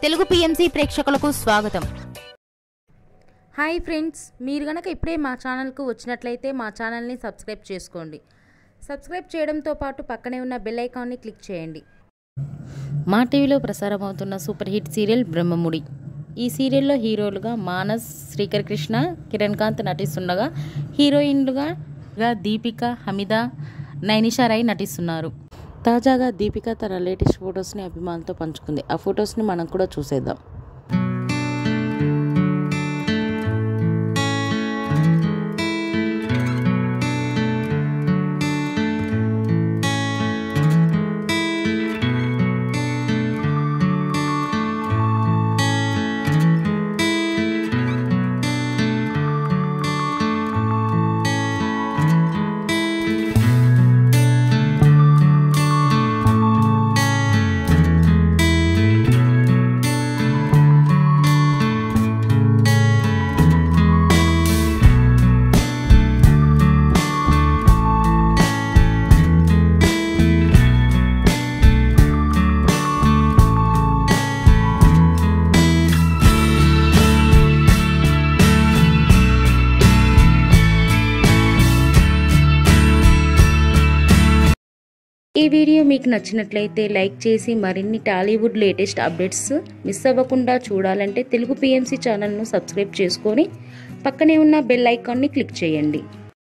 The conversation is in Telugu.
తెలుగు పిఎంసి ప్రేక్షకులకు స్వాగతం. హాయ్ ఫ్రెండ్స్, మీరు గనక ఇప్పుడే మా ఛానల్కు వచ్చినట్లయితే మా ఛానల్ని సబ్స్క్రైబ్ చేసుకోండి. సబ్స్క్రైబ్ చేయడంతో పాటు పక్కనే ఉన్న బెల్ ఐకాన్ని క్లిక్ చేయండి. మా టీవీలో ప్రసారం అవుతున్న సూపర్ హిట్ సీరియల్ బ్రహ్మముడి. ఈ సీరియల్లో హీరోలుగా మానస్, శ్రీకర్ కృష్ణ, కిరణ్ కాంత్ నటిస్తుండగా హీరోయిన్లుగా దీపిక, హమీద, నైనిషా రాయ్ నటిస్తున్నారు. తాజాగా దీపిక తన లేటెస్ట్ ఫొటోస్ని అభిమానులతో పంచుకుంది. ఆ ఫొటోస్ని మనం కూడా చూసేద్దాం. ఈ వీడియో మీకు నచ్చినట్లయితే లైక్ చేసి మరిన్ని టాలీవుడ్ లేటెస్ట్ అప్డేట్స్ మిస్ అవ్వకుండా చూడాలంటే తెలుగు పిఎంసి ఛానల్ను సబ్స్క్రైబ్ చేసుకొని పక్కనే ఉన్న బెల్ ఐకాన్ని క్లిక్ చేయండి.